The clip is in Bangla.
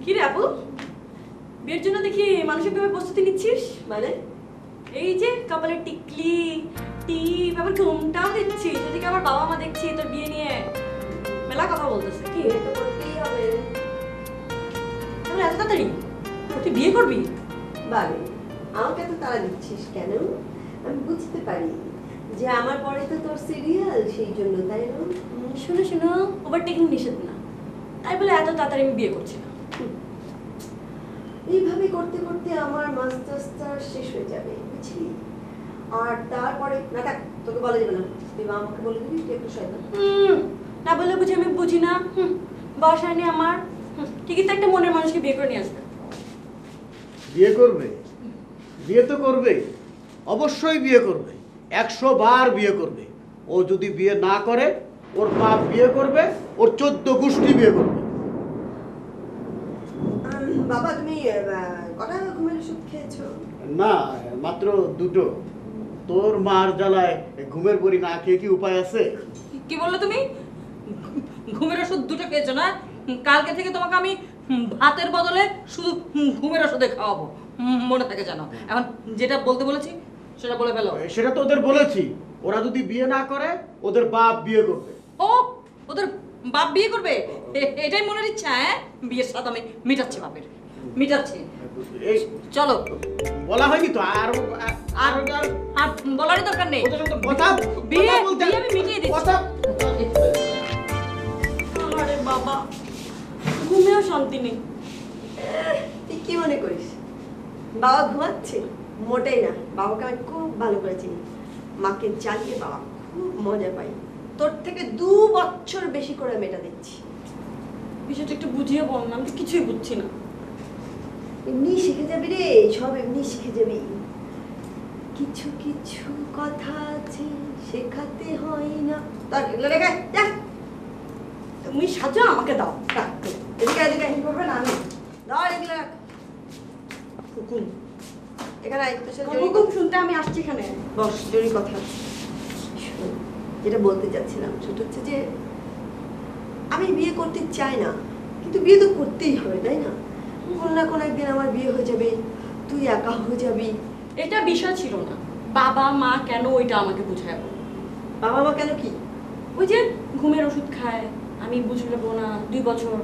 কি রে আপু, বিয়ের জন্য দেখি মানসিকভাবে প্রস্তুতি নিচ্ছিস? মানে এই যে কপালের টিকলি টিপ আবার ঘুমটাও দিচ্ছিস, এদিকে আবার বাবা মা দেখছি তোর বিয়ে নিয়ে মেলা কথা বলতেছে। কি বিয়ে তো করতেই হবে। তাহলে এত তাড়াতাড়ি তুই বিয়ে করবি? বারে আমাকে তো তাড়া দিচ্ছিস কেন? আমি বুঝতে পারি যে আমার পরে তো তোর সিরিয়াল, সেই জন্য, তাই না? শোনো শোনো, ওভারটেকিং নিষেধ না, তাই বলে এত তাড়াতাড়ি আমি বিয়ে করছি না। এইভাবে করতে করতে আমার মাস্টার্সটা শেষ হয়ে যাবে, বুঝলি? আর তারপরে না থাক, তোকে বলা যাবে না, তুই মা আমাকে বলে দিবি তুই একটু শয়তান। না বললে বুঝি আমি বুঝি না? বয়স হয়নি আমার, ঠিকই তো একটা মনের মানুষকে বিয়ে করে নিয়ে আসবে। বিয়ে করবে? বিয়ে তো করবে, অবশ্যই বিয়ে করবে, 100 বার বিয়ে করবে। ও যদি বিয়ে না করে ওর বাপ বিয়ে করবে, ওর 14 গোষ্ঠী বিয়ে করবে। বাবা তুমি কটা ঘুমের ওষুধ খেয়েছো? না, মাত্র 2টো। তোর মার জ্বালায় ঘুমের বড়ি না খেয়ে কি উপায় আছে? কি বললে তুমি? ঘুমের ওষুধ 2টো খেয়েছো না? কালকে থেকে তোমাকে আমি ভাতের বদলে শুধু ঘুমের ওষুধে খাওয়াবো, মনে থাকে জানো। এখন যেটা বলতে বলেছি সেটা বলে ফেলো। সেটা তো ওদের বলেছি, ওরা যদি বিয়ে না করে ওদের বাপ বিয়ে করবে। ও, ওদের বাপ বিয়ে করবে? এটাই মনের ইচ্ছা? হ্যাঁ, বিয়ের সাথে আমি মিটাচ্ছি, বাপের মিটাচ্ছি। এই চলো। বলা হয়নি তো, আর আর আর বলারই দরকার নেই। ওদের সাথে কথা বিয়ে বলতে বিয়ে আমি মিটিয়ে দিচ্ছি। কথা আরে বাবা, ঘুমেও শান্তি নেই। তুই কি মনে করিস বাবা ঘুমাচ্ছে? মোটেই না, বাবাকে আমি খুব ভালো করে চিনি। মাকে জ্বালিয়ে বাবা খুব মজা পাই। তোর থেকে 2 বছর বেশি করে আমি এটা দিচ্ছি। বিষয়টা একটু বুঝিয়ে বল না, আমি তো কিছুই বুঝছি না। এমনি শিখে যাবি রে, সব এমনি শিখে যাবি। কিছু কিছু কথা আছে শেখাতে হয় না। তার এগুলো রেখে যা। তুমি সাজা, আমাকে দাও। রাখ, এদিকে এদিকে হিন করবে না, আমি দাও এগুলো রাখ। হুকুম এখানে আয়, তোর সাথে জরুরি হুকুম শুনতে আমি আসছি এখানে। বস, জরুরি কথা আছে। শোন, যেটা বলতে চাচ্ছিলাম সেটা হচ্ছে যে আমি বিয়ে করতে চাই না, কিন্তু বিয়ে তো করতেই হবে, তাই না? কোনো না কোনো একদিন আমার বিয়ে হয়ে যাবে, তুই একা হয়ে যাবি। এটা বিষয় ছিল না। বাবা মা কেন, ওইটা আমাকে বুঝায় বল। বাবা মা কেন কি? ওই যে ঘুমের ওষুধ খায়, আমি বুঝলে না 2 বছর